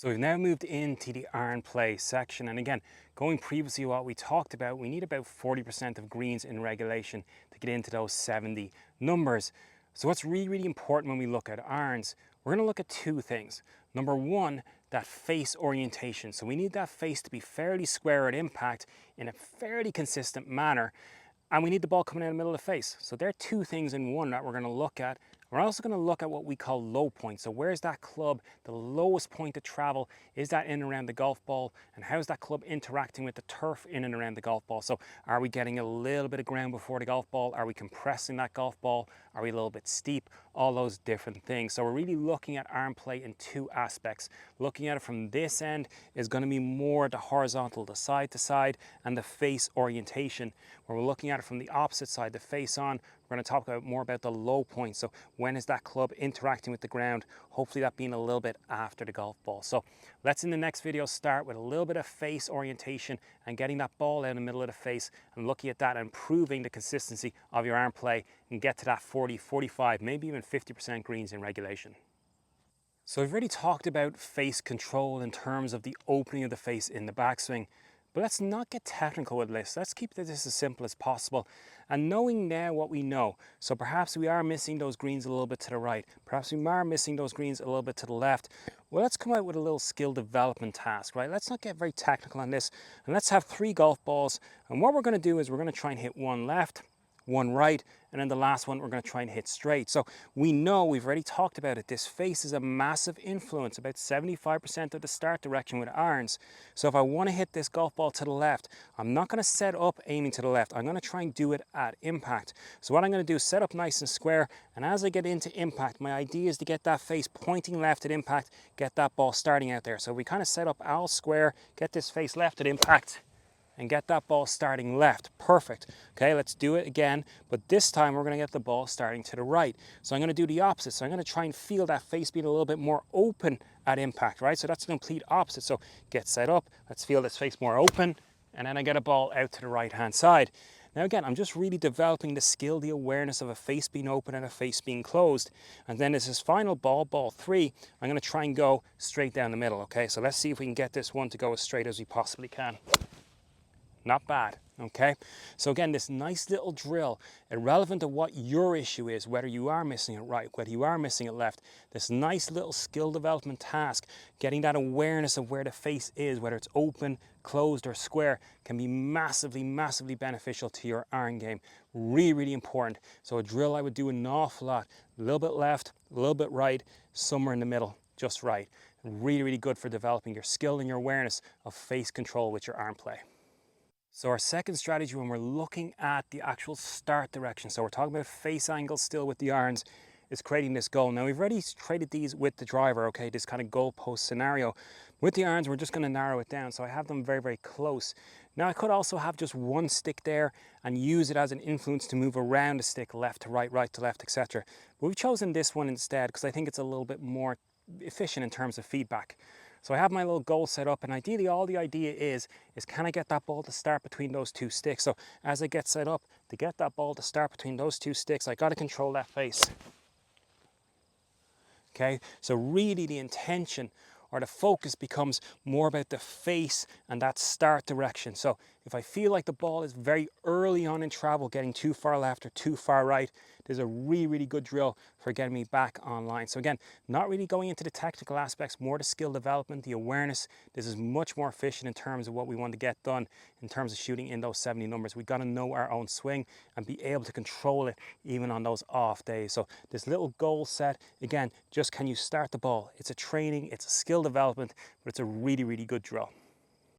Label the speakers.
Speaker 1: So we've now moved into the iron play section, and again, going previously what we talked about, we need about 40% of greens in regulation to get into those 70 numbers. So what's really important when we look at irons, we're going to look at two things. Number one, that face orientation. So we need that face to be fairly square at impact in a fairly consistent manner, and we need the ball coming out of the middle of the face. So there are two things in one that we're going to look at. We're also going to look at what we call low points. So where's that club, the lowest point to travel? Is that in and around the golf ball? And how's that club interacting with the turf in and around the golf ball? So are we getting a little bit of ground before the golf ball? Are we compressing that golf ball? Are we a little bit steep? All those different things. So we're really looking at iron play in two aspects. Looking at it from this end is going to be more the horizontal, the side to side, and the face orientation. When we're looking at it from the opposite side, the face on, we're going to talk more about the low point. So when is that club interacting with the ground? Hopefully that being a little bit after the golf ball. So let's in the next video start with a little bit of face orientation and getting that ball out in the middle of the face and looking at that and improving the consistency of your iron play and get to that 40, 45, maybe even 50% greens in regulation. So we've already talked about face control in terms of the opening of the face in the backswing. But let's not get technical with this. Let's keep this as simple as possible. And knowing now what we know, so perhaps we are missing those greens a little bit to the right. Perhaps we are missing those greens a little bit to the left. Well, let's come out with a little skill development task, right? Let's not get very technical on this. And let's have 3 golf balls. And what we're going to do is we're going to try and hit one left, one right, and then the last one we're going to try and hit straight. So we know, we've already talked about it, this face is a massive influence, about 75% of the start direction with irons. So if I want to hit this golf ball to the left, I'm not going to set up aiming to the left. I'm going to try and do it at impact. So what I'm going to do is set up nice and square, and as I get into impact, my idea is to get that face pointing left at impact, get that ball starting out there. So we kind of set up all square, get this face left at impact, and get that ball starting left. Perfect. Okay, let's do it again, but this time we're going to get the ball starting to the right. So I'm going to do the opposite. So I'm going to try and feel that face being a little bit more open at impact, right? So that's the complete opposite. So get set up, let's feel this face more open, and then I get a ball out to the right-hand side. Now again, I'm just really developing the skill, the awareness of a face being open and a face being closed. And then as this final ball, ball 3, I'm going to try and go straight down the middle, okay? So let's see if we can get this one to go as straight as we possibly can. Not bad, okay? So again, this nice little drill, irrelevant of what your issue is, whether you are missing it right, whether you are missing it left, this nice little skill development task, getting that awareness of where the face is, whether it's open, closed, or square, can be massively beneficial to your iron game. Really important. So a drill I would do an awful lot, a little bit left, a little bit right, somewhere in the middle, just right. Really good for developing your skill and your awareness of face control with your iron play. So our second strategy when we're looking at the actual start direction, so we're talking about face angles still with the irons, is creating this goal. Now we've already created these with the driver, okay, this kind of goal post scenario. With the irons, we're just going to narrow it down. So I have them very close. Now I could also have just one stick there and use it as an influence to move around the stick left to right, right to left, etc. But we've chosen this one instead because I think it's a little bit more efficient in terms of feedback. So I have my little goal set up, and ideally all the idea is can I get that ball to start between those 2 sticks? So as I get set up, to get that ball to start between those 2 sticks, I got to control that face. Okay, so really the intention or the focus becomes more about the face and that start direction. So if I feel like the ball is very early on in travel, getting too far left or too far right, there's a really good drill for getting me back online. So again, not really going into the technical aspects, more the skill development, the awareness. This is much more efficient in terms of what we want to get done in terms of shooting in those 70 numbers. We've got to know our own swing and be able to control it even on those off days. So this little goal set, again, just can you start the ball? It's a training, it's a skill development, but it's a really good drill.